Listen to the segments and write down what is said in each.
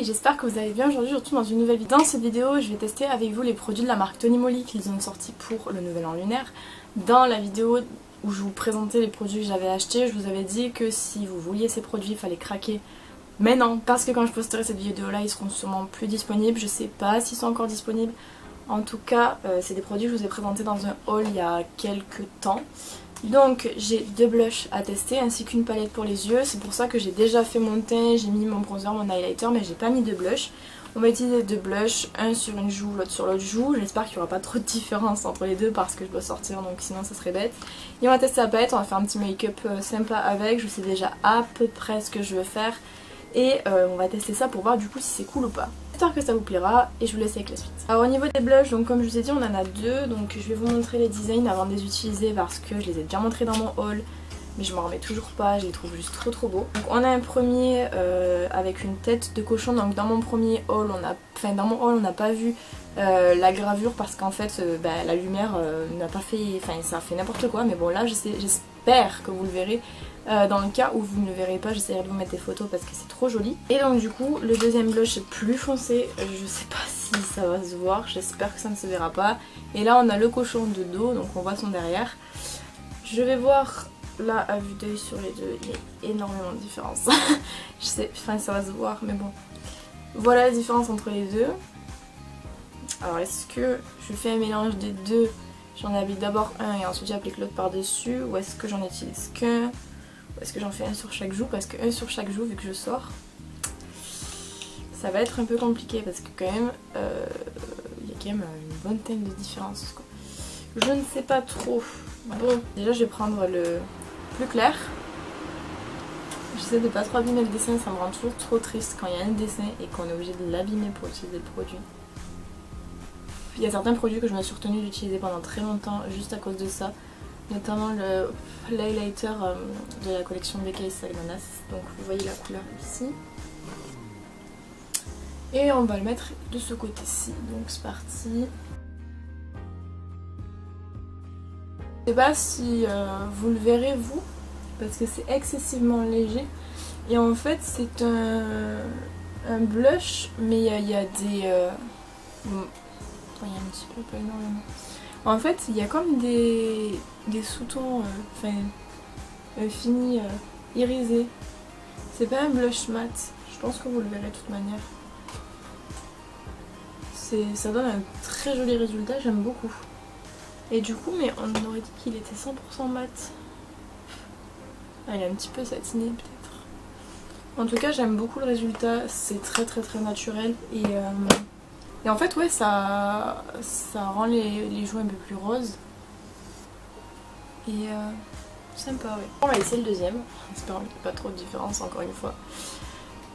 Hey, j'espère que vous allez bien aujourd'hui, je retrouve dans une nouvelle vidéo. Dans cette vidéo, je vais tester avec vous les produits de la marque Tony Moly qu'ils ont sortis pour le nouvel an lunaire. Dans la vidéo où je vous présentais les produits que j'avais achetés, je vous avais dit que si vous vouliez ces produits, il fallait craquer. Mais non, parce que quand je posterai cette vidéo là, ils seront sûrement plus disponibles. Je sais pas s'ils sont encore disponibles. En tout cas, c'est des produits que je vous ai présentés dans un haul il y a quelques temps. Donc j'ai 2 blushs à tester ainsi qu'une palette pour les yeux. C'est pour ça que j'ai déjà fait mon teint, j'ai mis mon bronzer, mon highlighter, mais j'ai pas mis de blush. On va utiliser 2 blushs, un sur une joue, l'autre sur l'autre joue. J'espère qu'il n'y aura pas trop de différence entre les deux parce que je dois sortir, donc sinon ça serait bête. Et on va tester la palette, on va faire un petit make-up sympa avec. Je sais déjà à peu près ce que je veux faire. Et on va tester ça pour voir du coup si c'est cool ou pas. J'espère que ça vous plaira et je vous laisse avec la suite. Alors au niveau des blushs, donc comme je vous ai dit, on en a 2. Donc je vais vous montrer les designs avant de les utiliser parce que je les ai déjà montrés dans mon haul. Mais je m'en remets toujours pas, je les trouve juste trop beaux. Donc on a un premier avec une tête de cochon. Donc dans mon premier haul, on n'a pas vu la gravure parce qu'en fait la lumière n'a pas fait, ça a fait n'importe quoi. Mais bon là j'espère que vous le verrez. Dans le cas où vous ne le verrez pas, j'essaierai de vous mettre des photos parce que c'est trop joli. Et donc du coup le deuxième blush est plus foncé, je sais pas si ça va se voir, j'espère que ça ne se verra pas. Et là on a le cochon de dos, donc on voit son derrière. Je vais voir là à vue d'œil sur les deux, il y a énormément de différence. Je sais, ça va se voir mais bon. Voilà la différence entre les deux. Alors est-ce que je fais un mélange des deux, j'en applique d'abord un et ensuite j'applique l'autre par dessus, ou est-ce que j'en utilise qu'un? Est-ce que j'en fais un sur chaque joue? Parce que un sur chaque joue, vu que je sors, ça va être un peu compliqué parce que quand même, il y a quand même une bonne teinte de différence, quoi. Je ne sais pas trop. Bon, déjà je vais prendre le plus clair. J'essaie de pas trop abîmer le dessin, ça me rend toujours trop triste quand il y a un dessin et qu'on est obligé de l'abîmer pour utiliser le produit. Il y a certains produits que je me suis retenue d'utiliser pendant très longtemps juste à cause de ça. Notamment l'highlighter de la collection BK Salmanas. Donc vous voyez la couleur ici. Et on va le mettre de ce côté-ci. Donc c'est parti. Je sais pas si vous le verrez vous, parce que c'est excessivement léger. Et en fait c'est un blush, mais il y a des... Bon, il y a un petit peu, pas énormément. En fait, il y a comme des sous-tons finis, irisés. C'est pas un blush mat, je pense que vous le verrez de toute manière. Ça donne un très joli résultat, j'aime beaucoup. Et du coup, mais on aurait dit qu'il était 100% mat. Ah, il est un petit peu satiné peut-être. En tout cas, j'aime beaucoup le résultat, c'est très naturel. Et en fait ouais ça rend les joues un peu plus roses. Et sympa ouais. On va essayer le deuxième, espérant qu'il n'y ait pas trop de différence encore une fois.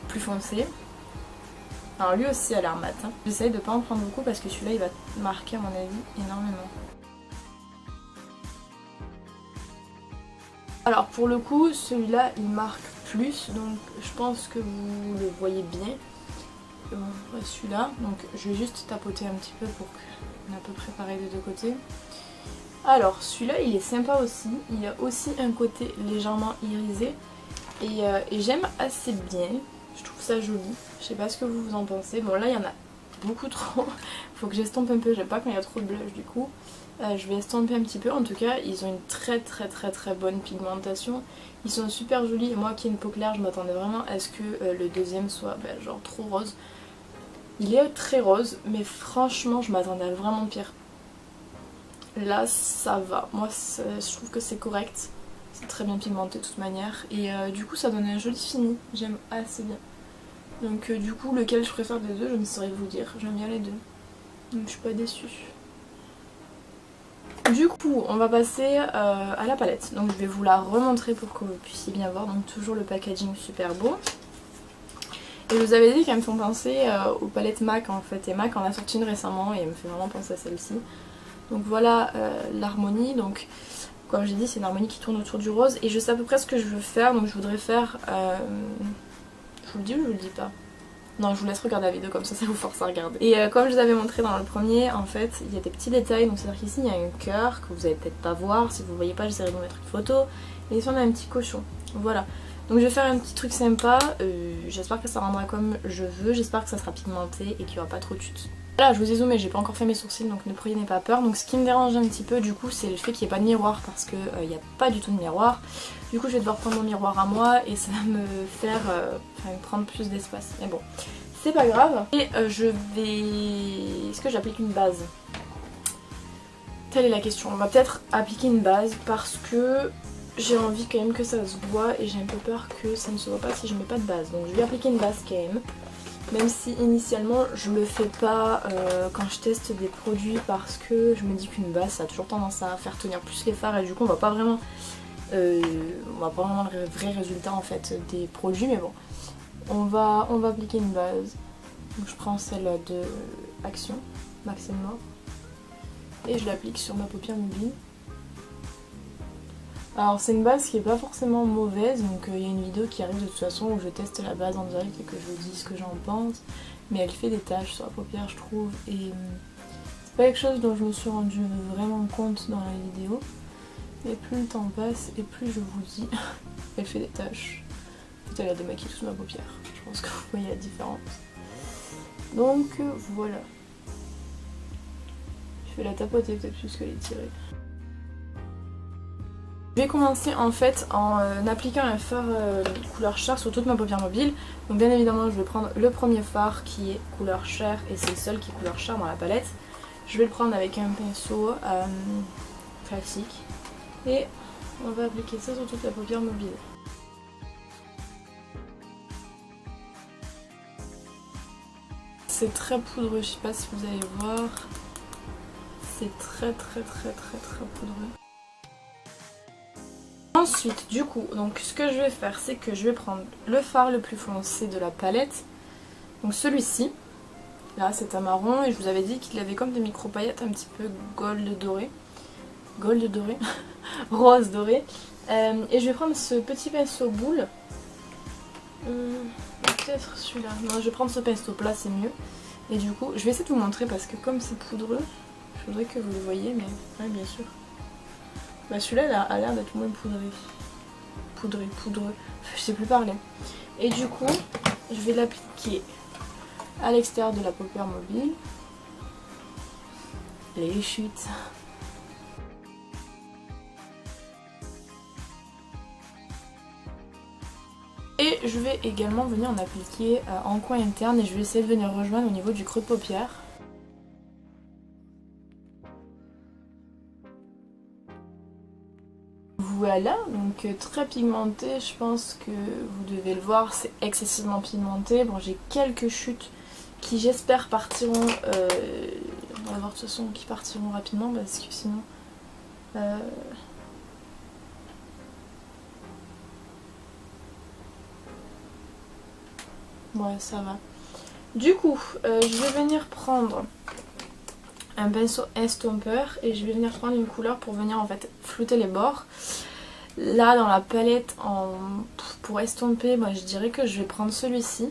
Plus foncé. Alors lui aussi a l'air mat. Hein. J'essaye de pas en prendre beaucoup parce que celui-là il va marquer à mon avis énormément. Alors pour le coup celui-là il marque plus, donc je pense que vous le voyez bien. Bon, celui-là, donc je vais juste tapoter un petit peu pour qu'on ait à peu près pareil des deux côtés. Alors celui-là il est sympa aussi, il a aussi un côté légèrement irisé et j'aime assez bien, je trouve ça joli, je sais pas ce que vous en pensez. Bon là il y en a beaucoup trop, faut que j'estompe un peu, j'aime pas quand il y a trop de blush du coup. Je vais estomper un petit peu, en tout cas ils ont une très bonne pigmentation, ils sont super jolis et moi qui ai une peau claire je m'attendais vraiment à ce que le deuxième soit genre trop rose. Il est très rose mais franchement je m'attendais à vraiment pire. Là ça va, moi je trouve que c'est correct, c'est très bien pigmenté de toute manière et du coup ça donne un joli fini, j'aime assez bien. Donc du coup lequel je préfère des deux je ne saurais vous dire, j'aime bien les deux, donc je suis pas déçue. Du coup on va passer à la palette, donc je vais vous la remontrer pour que vous puissiez bien voir, donc toujours le packaging super beau. Et je vous avais dit qu'elles me font penser aux palettes MAC en fait, et MAC en a sorti une récemment et elle me fait vraiment penser à celle-ci. Donc voilà l'harmonie, donc comme j'ai dit c'est une harmonie qui tourne autour du rose et je sais à peu près ce que je veux faire, donc je voudrais faire... Je vous le dis ou je vous le dis pas? Non, je vous laisse regarder la vidéo comme ça vous force à regarder. Et comme je vous avais montré dans le premier, en fait, il y a des petits détails. Donc c'est-à-dire qu'ici, il y a un cœur que vous allez peut-être pas voir. Si vous ne voyez pas, j'essaierai de vous mettre une photo. Et ici, on a un petit cochon. Voilà. Donc je vais faire un petit truc sympa, j'espère que ça rendra comme je veux, j'espère que ça sera pigmenté et qu'il n'y aura pas trop de chutes. Là je vous ai zoomé, j'ai pas encore fait mes sourcils donc ne prenez pas peur. Donc ce qui me dérange un petit peu du coup c'est le fait qu'il n'y ait pas de miroir parce qu'il n'y a pas du tout de miroir. Du coup je vais devoir prendre mon miroir à moi et ça va me faire prendre plus d'espace. Mais bon, c'est pas grave. Et je vais... Est-ce que j'applique une base? Telle est la question. On va peut-être appliquer une base parce que j'ai envie quand même que ça se voit et j'ai un peu peur que ça ne se voit pas si je mets pas de base. Donc je vais appliquer une base quand même. Même si initialement je le fais pas quand je teste des produits parce que je me dis qu'une base ça a toujours tendance à faire tenir plus les fards et du coup on va pas vraiment le vrai résultat en fait des produits, mais bon on va appliquer une base. Donc je prends celle de Action Max & More et je l'applique sur ma paupière mobile. Alors c'est une base qui est pas forcément mauvaise, donc il y a une vidéo qui arrive de toute façon où je teste la base en direct et que je vous dis ce que j'en pense, mais elle fait des taches sur la paupière je trouve, et c'est pas quelque chose dont je me suis rendu vraiment compte dans la vidéo, et plus le temps passe et plus je vous dis, elle fait des taches. En fait elle a démaquillé toute ma paupière, je pense que vous voyez la différence. Donc voilà. Je vais la tapoter peut-être plus que l'étirer. Je vais commencer en fait en appliquant un fard couleur chair sur toute ma paupière mobile. Donc bien évidemment je vais prendre le premier fard qui est couleur chair et c'est le seul qui est couleur chair dans la palette. Je vais le prendre avec un pinceau classique et on va appliquer ça sur toute la paupière mobile. C'est très poudreux, je sais pas si vous allez voir. C'est très poudreux. Ensuite, du coup, donc ce que je vais faire, c'est que je vais prendre le fard le plus foncé de la palette. Donc celui-ci, là c'est un marron et je vous avais dit qu'il avait comme des micro paillettes un petit peu gold doré. Gold doré, rose doré. Et je vais prendre ce petit pinceau boule. Peut-être celui-là. Non, je vais prendre ce pinceau plat, c'est mieux. Et du coup, je vais essayer de vous montrer parce que comme c'est poudreux, je voudrais que vous le voyez, mais ouais, bien sûr. Bah celui-là a l'air d'être moins poudreux. Je sais plus parler. Et du coup, je vais l'appliquer à l'extérieur de la paupière mobile. Les chutes. Et je vais également venir en appliquer en coin interne et je vais essayer de venir rejoindre au niveau du creux de paupière. Voilà, donc très pigmenté, je pense que vous devez le voir, c'est excessivement pigmenté. Bon, j'ai quelques chutes qui j'espère partiront, on va voir de toute façon qui partiront rapidement parce que sinon... Ouais, ça va. Du coup, je vais venir prendre un pinceau estomper et je vais venir prendre une couleur pour venir en fait flouter les bords. Là dans la palette pour estomper, moi je dirais que je vais prendre celui-ci.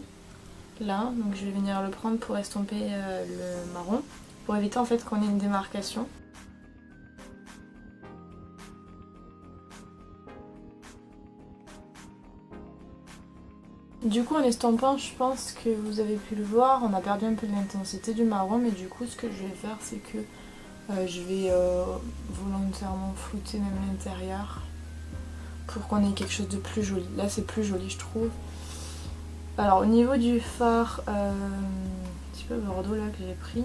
Là, donc je vais venir le prendre pour estomper le marron, pour éviter en fait qu'on ait une démarcation. Du coup en estompant, je pense que vous avez pu le voir, on a perdu un peu de l'intensité du marron, mais du coup ce que je vais faire c'est que je vais volontairement flouter même l'intérieur pour qu'on ait quelque chose de plus joli. Là c'est plus joli je trouve. Alors au niveau du fard, un petit peu bordeaux là que j'ai pris,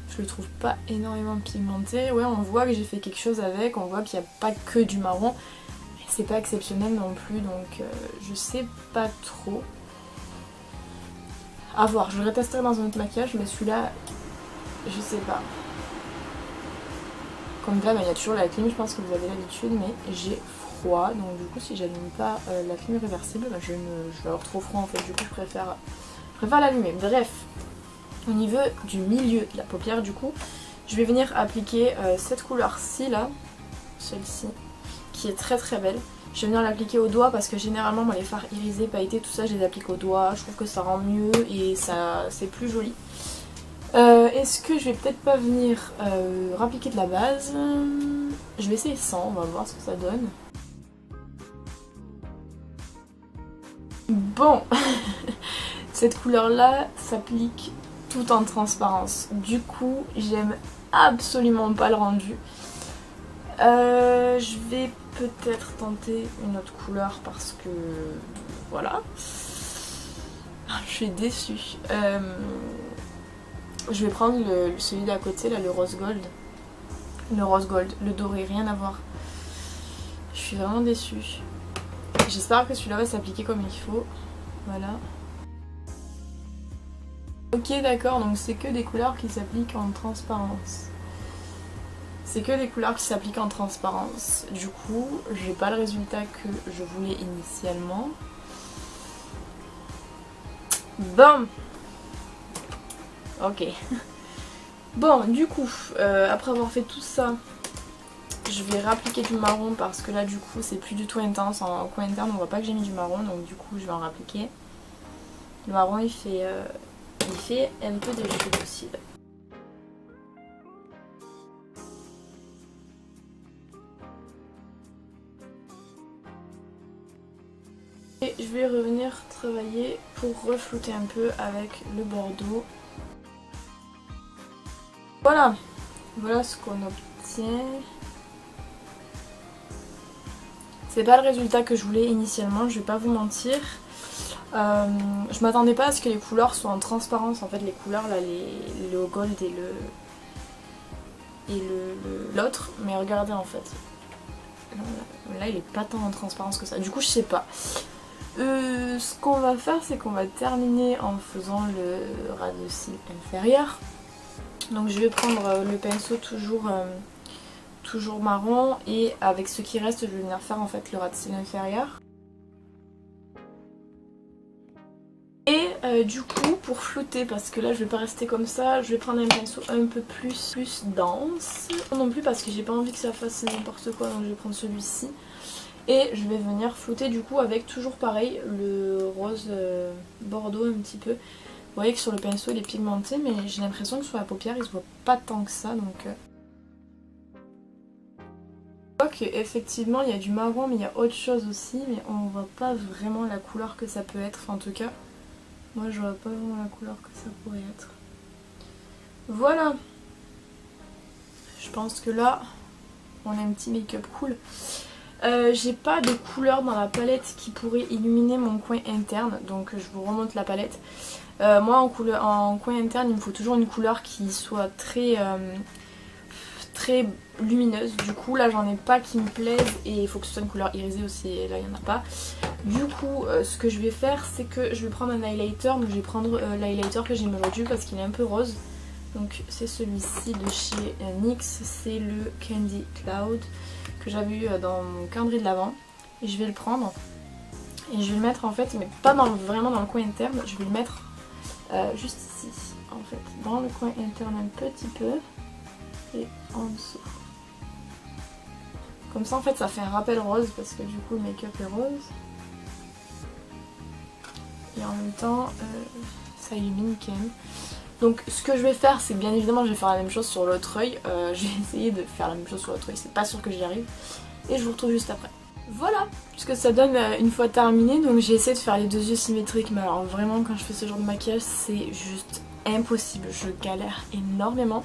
je le trouve pas énormément pigmenté. Ouais, on voit que j'ai fait quelque chose avec, on voit qu'il n'y a pas que du marron. C'est pas exceptionnel non plus, donc je sais pas trop. À voir, je le retesterai dans un autre maquillage, mais celui-là, je sais pas. Comme là, il y a toujours la clim, je pense que vous avez l'habitude, mais j'ai froid. Donc du coup, si j'allume pas la clim réversible, je vais avoir trop froid en fait. Du coup, je préfère l'allumer. Bref, au niveau du milieu de la paupière, du coup, je vais venir appliquer cette couleur-ci là, celle-ci, qui est très très belle. Je vais venir l'appliquer au doigt parce que généralement moi les fards irisés, pailletés, tout ça je les applique au doigt. Je trouve que ça rend mieux et ça c'est plus joli. Est-ce que je vais peut-être pas venir rappliquer de la base? Je vais essayer sans, on va voir ce que ça donne. Bon, cette couleur là s'applique tout en transparence. Du coup, j'aime absolument pas le rendu. Je vais peut-être tenter une autre couleur parce que voilà. Je suis déçue. Je vais prendre celui d'à côté là, le rose gold. Le rose gold, le doré, rien à voir. Je suis vraiment déçue. J'espère que celui-là va s'appliquer comme il faut. Voilà. Ok, d'accord, donc c'est que des couleurs qui s'appliquent en transparence. C'est que des couleurs qui s'appliquent en transparence. Du coup, j'ai pas le résultat que je voulais initialement. Bon. Ok. Bon, du coup, après avoir fait tout ça, je vais réappliquer du marron parce que là, du coup, c'est plus du tout intense. En coin interne, on voit pas que j'ai mis du marron, donc du coup, je vais en réappliquer. Le marron, il fait un peu d'effet aussi. Et je vais revenir travailler pour reflouter un peu avec le bordeaux. Voilà, voilà ce qu'on obtient. C'est pas le résultat que je voulais initialement, je vais pas vous mentir. Je m'attendais pas à ce que les couleurs soient en transparence, en fait les couleurs là, le gold et l'autre, mais regardez en fait. Là il est pas tant en transparence que ça, du coup je sais pas. Ce qu'on va faire, c'est qu'on va terminer en faisant le ras de cils inférieur. Donc je vais prendre le pinceau toujours marron et avec ce qui reste, je vais venir faire en fait le ras de cils inférieur. Et du coup, pour flouter, parce que là je vais pas rester comme ça, je vais prendre un pinceau un peu plus dense. Non plus parce que j'ai pas envie que ça fasse n'importe quoi, donc je vais prendre celui-ci. Et je vais venir flouter du coup avec toujours pareil le rose bordeaux un petit peu. Vous voyez que sur le pinceau il est pigmenté, mais j'ai l'impression que sur la paupière il se voit pas tant que ça, donc... Je vois qu'effectivement il y a du marron, mais il y a autre chose aussi, mais on voit pas vraiment la couleur que ça peut être, enfin, en tout cas moi je vois pas vraiment la couleur que ça pourrait être. Voilà, je pense que là on a un petit make-up cool. J'ai pas de couleur dans la palette qui pourrait illuminer mon coin interne, donc je vous remonte la palette. Moi en coin interne il me faut toujours une couleur qui soit très lumineuse. Du coup là j'en ai pas qui me plaisent et il faut que ce soit une couleur irisée aussi, et là il n'y en a pas. Du coup ce que je vais faire, c'est que je vais prendre un highlighter. Donc je vais prendre l'highlighter que j'ai aujourd'hui parce qu'il est un peu rose. Donc c'est celui-ci de chez NYX, c'est le Candy Cloud que j'avais eu dans mon calendrier de l'Avent. Et je vais le prendre et je vais le mettre en fait, mais pas vraiment dans le coin interne, je vais le mettre juste ici en fait, dans le coin interne un petit peu et en dessous. Comme ça en fait ça fait un rappel rose parce que du coup le make-up est rose. Et en même temps ça illumine quand même. Donc ce que je vais faire, c'est bien évidemment je vais faire la même chose sur l'autre œil. Je vais essayer de faire la même chose sur l'autre œil, c'est pas sûr que j'y arrive. Et je vous retrouve juste après. Voilà ce que ça donne une fois terminé. Donc j'ai essayé de faire les deux yeux symétriques, mais alors vraiment quand je fais ce genre de maquillage c'est juste impossible. Je galère énormément.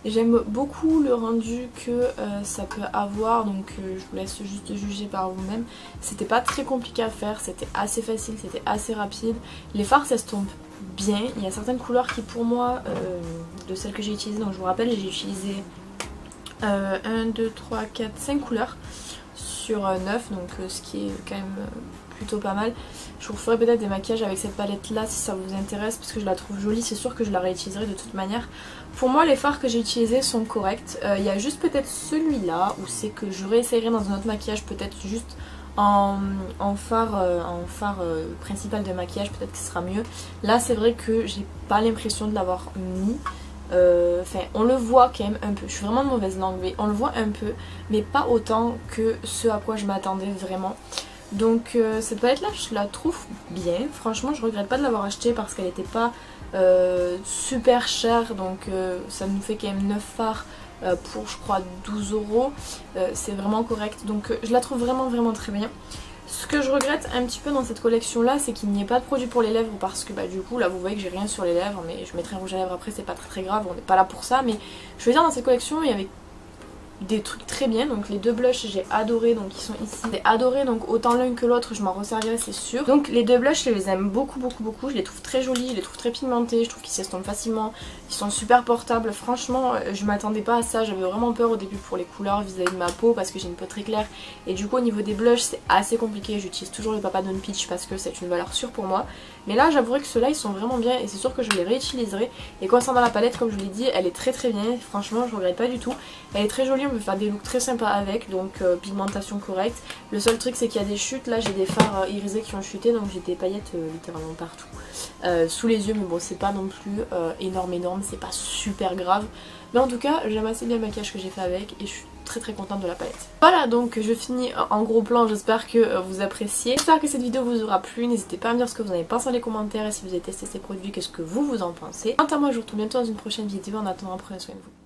Et j'aime beaucoup le rendu que ça peut avoir, donc je vous laisse juste juger par vous-même. C'était pas très compliqué à faire, c'était assez facile, c'était assez rapide. Les fards s'estompent bien, il y a certaines couleurs qui pour moi, de celles que j'ai utilisées, donc je vous rappelle j'ai utilisé 1, 2, 3, 4, 5 couleurs sur 9, donc ce qui est quand même plutôt pas mal. Je vous ferai peut-être des maquillages avec cette palette là si ça vous intéresse parce que je la trouve jolie, c'est sûr que je la réutiliserai de toute manière. Pour moi les fards que j'ai utilisés sont corrects, il y a juste peut-être celui-là où c'est que je réessayerai dans un autre maquillage, peut-être juste en phare principal de maquillage, peut-être que ce sera mieux. Là c'est vrai que j'ai pas l'impression de l'avoir mis. Enfin on le voit quand même un peu, je suis vraiment de mauvaise langue, mais on le voit un peu, mais pas autant que ce à quoi je m'attendais vraiment. Donc cette palette là je la trouve bien, franchement je regrette pas de l'avoir achetée parce qu'elle n'était pas super chère, donc ça nous fait quand même 9 fards pour je crois 12 €, c'est vraiment correct, donc je la trouve vraiment très bien. Ce que je regrette un petit peu dans cette collection là, c'est qu'il n'y ait pas de produit pour les lèvres, parce que bah du coup là vous voyez que j'ai rien sur les lèvres, mais je mettrai un rouge à lèvres après, c'est pas très grave, on n'est pas là pour ça. Mais je veux dire, dans cette collection il y avait des trucs très bien. Donc les deux blushs j'ai adoré, donc ils sont ici, j'ai adoré, donc autant l'un que l'autre je m'en resservirai c'est sûr. Donc les deux blushs je les aime beaucoup, je les trouve très jolis, je les trouve très pigmentés, je trouve qu'ils s'estompent facilement, ils sont super portables. Franchement je m'attendais pas à ça, j'avais vraiment peur au début pour les couleurs vis-à-vis de ma peau parce que j'ai une peau très claire, et du coup au niveau des blushs c'est assez compliqué. J'utilise toujours le Papa Don't Peach parce que c'est une valeur sûre pour moi, mais là j'avouerai que ceux-là ils sont vraiment bien et c'est sûr que je les réutiliserai. Et concernant la palette, comme je vous l'ai dit, elle est très bien, franchement je regrette pas du tout, elle est très jolie, on peut faire des looks très sympas avec, donc pigmentation correcte. Le seul truc c'est qu'il y a des chutes, là j'ai des fards irisés qui ont chuté, donc j'ai des paillettes littéralement partout sous les yeux, mais bon c'est pas non plus énorme, c'est pas super grave, mais en tout cas j'aime assez bien le maquillage que j'ai fait avec et je suis très contente de la palette. Voilà, donc je finis en gros plan, j'espère que vous appréciez, j'espère que cette vidéo vous aura plu. N'hésitez pas à me dire ce que vous en avez pensé dans les commentaires et si vous avez testé ces produits, qu'est-ce que vous en pensez. Quant à moi je vous retrouve bientôt dans une prochaine vidéo, en attendant prenez soin de vous.